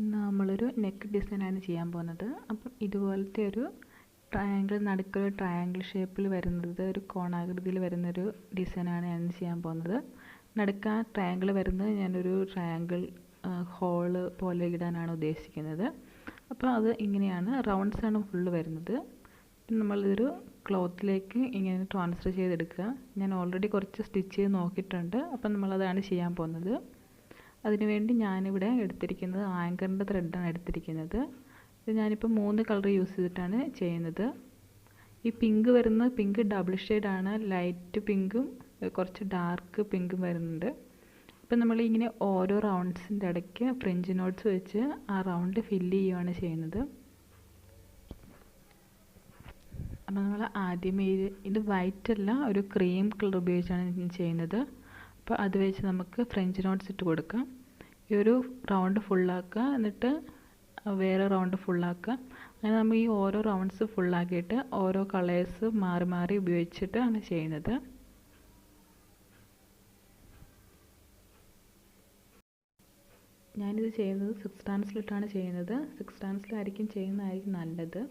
ഇന്ന് നമ്മളൊരു നെക്ക് ഡിസൈനാണ് ചെയ്യാൻ പോകുന്നത്. അപ്പം ഇതുപോലത്തെ ഒരു ട്രയാങ്കിൾ, നടുക്കൊരു ട്രയാങ്കിൾ ഷേപ്പിൽ വരുന്നത്, ഒരു കോണാകൃതിയിൽ വരുന്നൊരു ഡിസൈനാണ് ഞാൻ ചെയ്യാൻ പോകുന്നത്. നടുക്ക് ആ ട്രയാങ്കിൾ വരുന്നത് ഞാനൊരു ട്രയാങ്കിൾ ഹോള് പോലെ ഇടാനാണ് ഉദ്ദേശിക്കുന്നത്. അപ്പോൾ അത് ഇങ്ങനെയാണ്, റൗണ്ട്സ് ആണ് ഫുള്ള് വരുന്നത്. നമ്മളിതൊരു ക്ലോത്തിലേക്ക് ഇങ്ങനെ ട്രാൻസ്ഫർ ചെയ്തെടുക്കുക. ഞാൻ ഓൾറെഡി കുറച്ച് സ്റ്റിച്ച് ചെയ്ത് നോക്കിയിട്ടുണ്ട്. അപ്പം നമ്മളതാണ് ചെയ്യാൻ പോകുന്നത്. അതിനുവേണ്ടി ഞാനിവിടെ എടുത്തിരിക്കുന്നത് ആങ്കറിൻ്റെ ത്രെഡാണ് എടുത്തിരിക്കുന്നത്. ഇത് ഞാനിപ്പോൾ 3 കളർ യൂസ് ചെയ്തിട്ടാണ് ചെയ്യുന്നത്. ഈ പിങ്ക് വരുന്നത് പിങ്ക് ഡബിൾ ഷെയ്ഡാണ്. ലൈറ്റ് പിങ്കും കുറച്ച് ഡാർക്ക് പിങ്കും വരുന്നുണ്ട്. അപ്പം നമ്മളിങ്ങനെ ഓരോ റൗണ്ട്സിൻ്റെ ഇടയ്ക്ക് ഫ്രിഞ്ച് നോട്ട്സ് വെച്ച് ആ റൗണ്ട് ഫില്ല് ചെയ്യുകയാണ് ചെയ്യുന്നത്. അപ്പോൾ നമ്മൾ ആദ്യമേ ഇത് വൈറ്റ് അല്ല, ഒരു ക്രീം കളർ ഉപയോഗിച്ചാണ് ചെയ്യുന്നത്. അപ്പോൾ അത് വെച്ച് നമുക്ക് ഫ്രഞ്ച് നോട്ട്സ് ഇട്ട് കൊടുക്കാം. ഈ ഒരു റൗണ്ട് ഫുള്ളാക്കുക, എന്നിട്ട് വേറെ റൗണ്ട് ഫുള്ളാക്കുക. അങ്ങനെ നമ്മൾ ഈ ഓരോ റൗണ്ട്സ് ഫുള്ളാക്കിയിട്ട് ഓരോ കളേഴ്സ് മാറി മാറി ഉപയോഗിച്ചിട്ടാണ് ചെയ്യുന്നത്. ഞാനിത് ചെയ്യുന്നത് 6 സ്റ്റാൻഡ്സിലിട്ടാണ് ചെയ്യുന്നത്. 6 സ്റ്റാൻഡ്സിലായിരിക്കും ചെയ്യുന്നതായിരിക്കും നല്ലത്.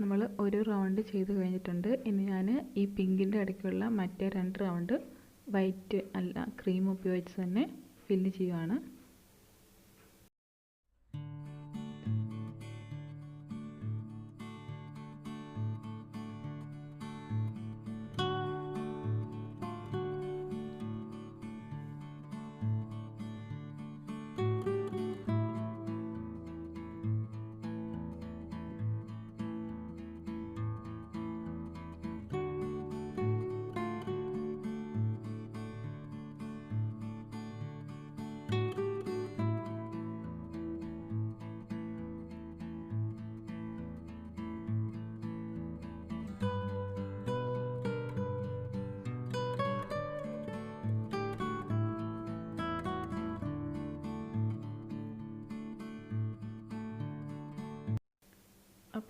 നമ്മൾ ഒരു റൗണ്ട് ചെയ്ത് കഴിഞ്ഞിട്ടുണ്ട്. ഇനി ഞാൻ ഈ പിങ്കിൻ്റെ ഇടയ്ക്കുള്ള മറ്റേ 2 റൗണ്ട് വൈറ്റ് അല്ല ക്രീം ഉപയോഗിച്ച് തന്നെ ഫില്ല് ചെയ്യുകയാണ്.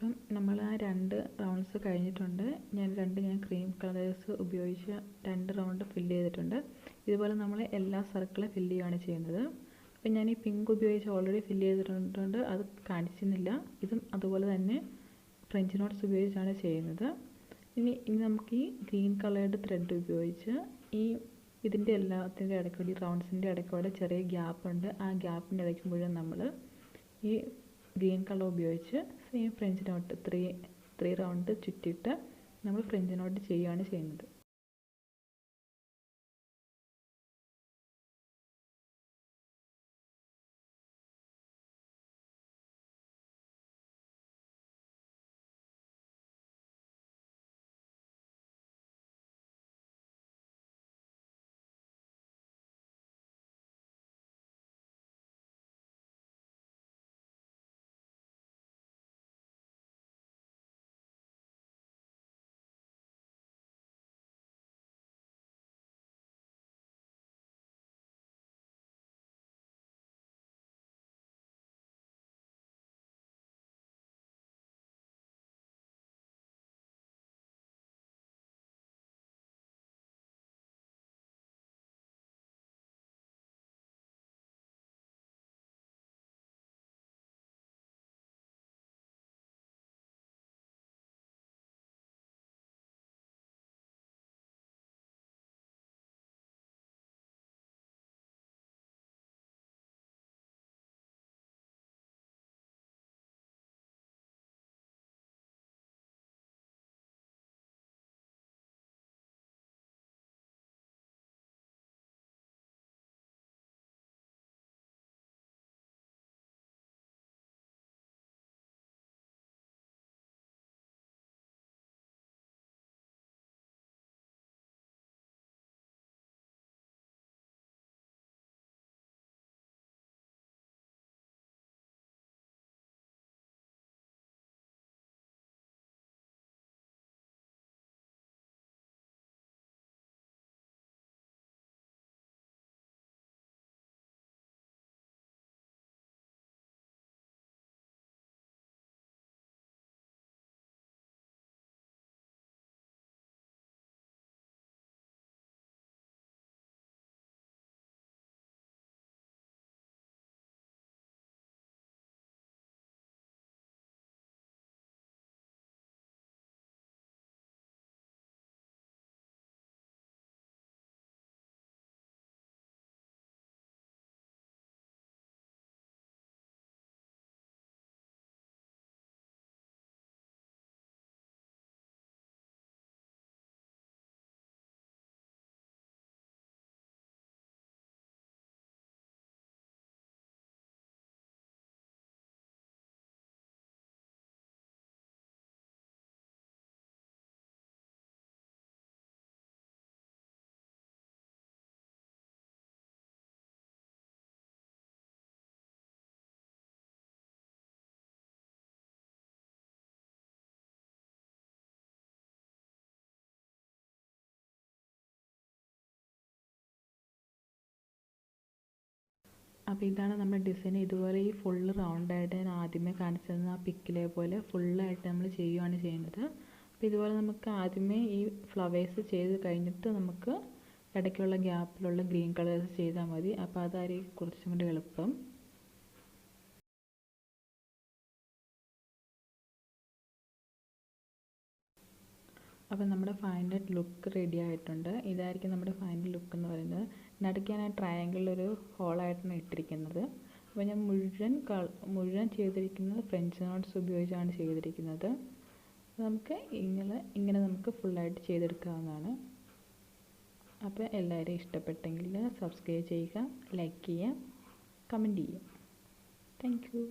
അപ്പം നമ്മൾ ആ 2 റൗണ്ട്സ് കഴിഞ്ഞിട്ടുണ്ട്. ഞാൻ ക്രീം കളേഴ്സ് ഉപയോഗിച്ച് 2 റൗണ്ട് ഫില്ല് ചെയ്തിട്ടുണ്ട്. ഇതുപോലെ നമ്മൾ എല്ലാ സർക്കിളും ഫില്ല് ചെയ്യുകയാണ് ചെയ്യുന്നത്. അപ്പം ഞാൻ ഈ പിങ്ക് ഉപയോഗിച്ച് ഓൾറെഡി ഫില്ല് ചെയ്തിട്ടുണ്ട്, അത് കാണിച്ചിരുന്നില്ല. ഇതും അതുപോലെ തന്നെ ഫ്രഞ്ച് നോട്ട്സ് ഉപയോഗിച്ചാണ് ചെയ്യുന്നത്. ഇനി നമുക്ക് ഈ ഗ്രീൻ കളേർഡ് ത്രെഡ് ഉപയോഗിച്ച് ഇതിൻ്റെ എല്ലാത്തിൻ്റെ ഇടയ്ക്കൂടി റൗണ്ട്സിൻ്റെ ഇടയ്ക്കൂടെ ചെറിയ ഗ്യാപ്പ് ഉണ്ട്. ആ ഗ്യാപ്പിൻ്റെ ഇടയ്ക്ക് മുഴുവൻ നമ്മൾ ഈ ഗ്രീൻ കളർ ഉപയോഗിച്ച് സെയിം ഫ്രഞ്ച് നോട്ട് 3 റൗണ്ട് ചുറ്റിയിട്ട് നമ്മൾ ഫ്രഞ്ച് നോട്ട് ചെയ്യുകയാണ് ചെയ്യുന്നത്. അപ്പോൾ ഇതാണ് നമ്മുടെ ഡിസൈൻ. ഇതുപോലെ ഈ ഫുള്ള് റൗണ്ടായിട്ട് ഞാൻ ആദ്യമേ കാണിച്ചു തന്ന ആ പിക്കിലെ പോലെ ഫുള്ളായിട്ട് നമ്മൾ ചെയ്യുകയാണ് ചെയ്യുന്നത്. അപ്പോൾ ഇതുപോലെ നമുക്ക് ആദ്യമേ ഈ ഫ്ലവേഴ്സ് ചെയ്ത് കഴിഞ്ഞിട്ട് നമുക്ക് ഇടയ്ക്കുള്ള ഗ്യാപ്പിലുള്ള ഗ്രീൻ കളേഴ്സ് ചെയ്താൽ മതി. അപ്പോൾ അതായിരിക്കും കുറച്ചും കൂടി എളുപ്പം. അപ്പോൾ നമ്മുടെ ഫൈനൽ ലുക്ക് റെഡി ആയിട്ടുണ്ട്. ഇതായിരിക്കും നമ്മുടെ ഫൈനൽ ലുക്ക് എന്ന് പറയുന്നത്. നടുക്ക് ഞാൻ ട്രയാങ്കിളിലൊരു ഹോളായിട്ടാണ് ഇട്ടിരിക്കുന്നത്. അപ്പോൾ ഞാൻ മുഴുവൻ ചെയ്തിരിക്കുന്നത് ഫ്രഞ്ച് നോട്ട്സ് ഉപയോഗിച്ചാണ് ചെയ്തിരിക്കുന്നത്. നമുക്ക് ഇങ്ങനെ നമുക്ക് ഫുള്ളായിട്ട് ചെയ്തെടുക്കാവുന്നതാണ്. അപ്പോൾ എല്ലാവരും ഇഷ്ടപ്പെട്ടെങ്കിൽ സബ്സ്ക്രൈബ് ചെയ്യുക, ലൈക്ക് ചെയ്യുക, കമൻറ്റ് ചെയ്യുക. Thank you.